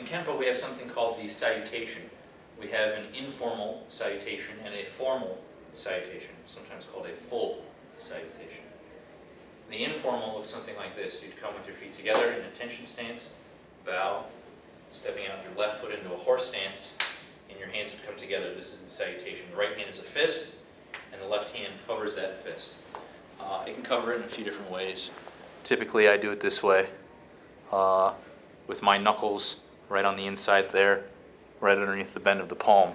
In Kenpo we have something called the salutation. We have an informal salutation and a formal salutation, sometimes called a full salutation. The informal looks something like this. You'd come with your feet together in attention stance, bow, stepping out your left foot into a horse stance, and your hands would come together. This is the salutation. The right hand is a fist, and the left hand covers that fist. It can cover it in a few different ways. Typically I do it this way, with my knuckles right on the inside there, right underneath the bend of the palm.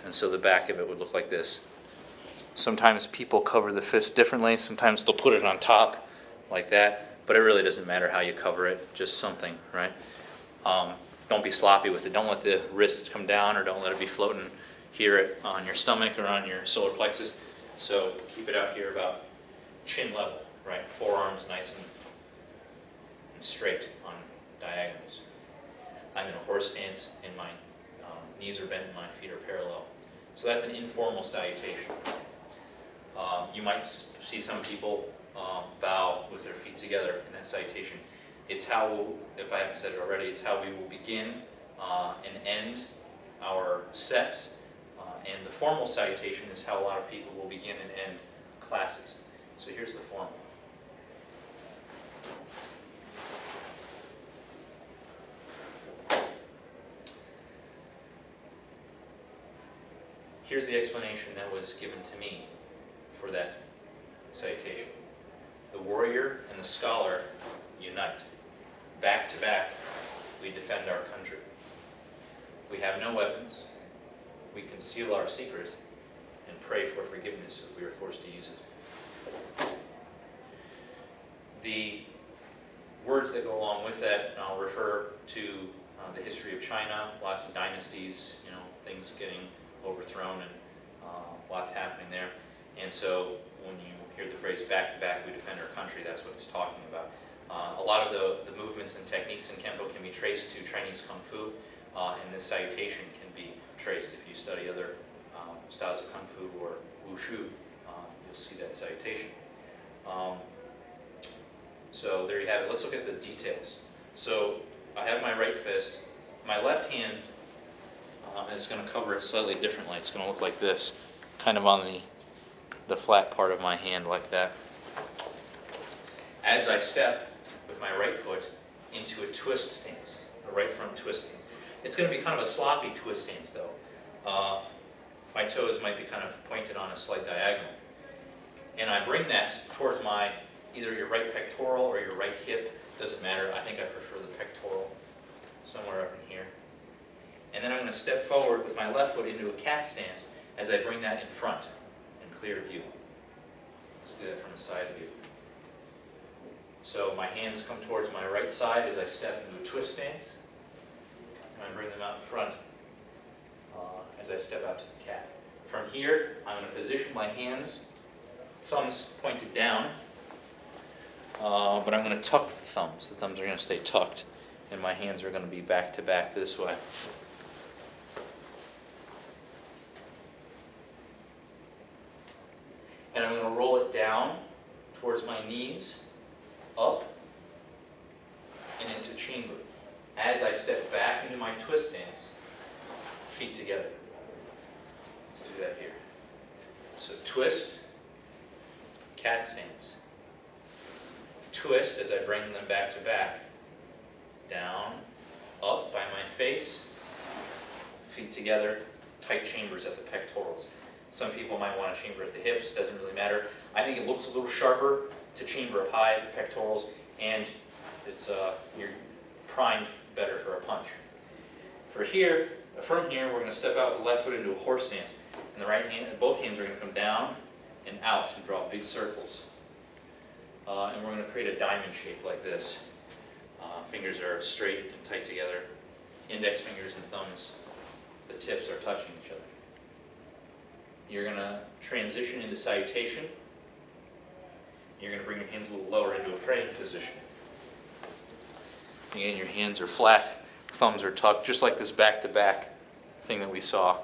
And so the back of it would look like this. Sometimes people cover the fist differently. Sometimes they'll put it on top like that, but it really doesn't matter how you cover it, just something, right? Don't be sloppy with it. Don't let the wrist come down, or don't let it be floating here on your stomach or on your solar plexus. So keep it out here about chin level, right? Forearms nice and straight on diagonals. I'm in a horse stance, and my knees are bent and my feet are parallel. So that's an informal salutation. You might see some people bow with their feet together in that salutation. It's how we'll, if I haven't said it already, it's how we will begin and end our sets. And the formal salutation is how a lot of people will begin and end classes. So here's the formal. Here's the explanation that was given to me for that salutation. The warrior and the scholar unite. Back to back, we defend our country. We have no weapons. We conceal our secret and pray for forgiveness if we are forced to use it. The words that go along with that, I'll refer to the history of China, lots of dynasties, things getting overthrown and lots happening there. And so when you hear the phrase back to back we defend our country, that's what it's talking about. A lot of the movements and techniques in Kenpo can be traced to Chinese Kung Fu, and this salutation can be traced. If you study other styles of Kung Fu or Wushu, you'll see that salutation. So there you have it. Let's look at the details. So I have my right fist. My left hand is going to cover it slightly differently. It's going to look like this, kind of on the flat part of my hand like that. As I step with my right foot into a twist stance, a right front twist stance. It's going to be kind of a sloppy twist stance though. My toes might be kind of pointed on a slight diagonal. And I bring that towards either your right pectoral or your right hip. Doesn't matter. I think I prefer the pectoral, somewhere up in here. And then I'm going to step forward with my left foot into a cat stance as I bring that in front in clear view. Let's do that from the side view. So my hands come towards my right side as I step into a twist stance. And I bring them out in front as I step out to the cat. From here, I'm going to position my hands, thumbs pointed down, but I'm going to tuck the thumbs. The thumbs are going to stay tucked, and my hands are going to be back to back this way. And I'm going to roll it down towards my knees, up, and into chamber. As I step back into my twist stance, feet together. Let's do that here. So twist, cat stance. Twist as I bring them back to back. Down, up by my face, feet together, tight chambers at the pectorals. Some people might want to chamber at the hips, doesn't really matter. I think it looks a little sharper to chamber up high at the pectorals, and it's you're primed better for a punch. From here, we're going to step out with the left foot into a horse stance, and the right hand, both hands are going to come down and out and draw big circles. And we're going to create a diamond shape like this. Fingers are straight and tight together. Index fingers and thumbs, the tips are touching each other. You're going to transition into salutation. You're going to bring your hands a little lower into a praying position. Again, your hands are flat, thumbs are tucked, just like this back-to-back thing that we saw,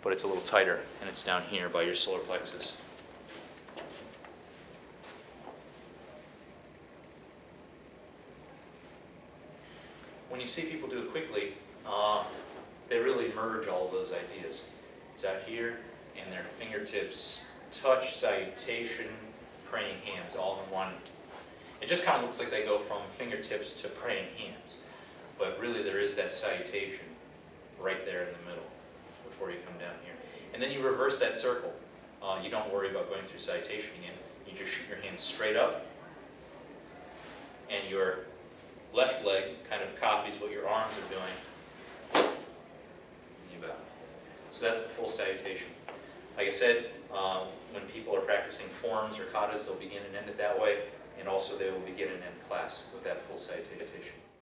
but it's a little tighter, and it's down here by your solar plexus. When you see people do it quickly, They really merge all of those ideas. It's out here, and their fingertips touch, salutation, praying hands, all in one. It just kind of looks like they go from fingertips to praying hands, but really there is that salutation right there in the middle before you come down here. And then you reverse that circle. You don't worry about going through salutation again. You just shoot your hands straight up, and your left leg kind of copies what your arms are doing. And you bow. So that's the full salutation. Like I said, when people are practicing forms or katas, they'll begin and end it that way, and also they will begin and end class with that full salutation.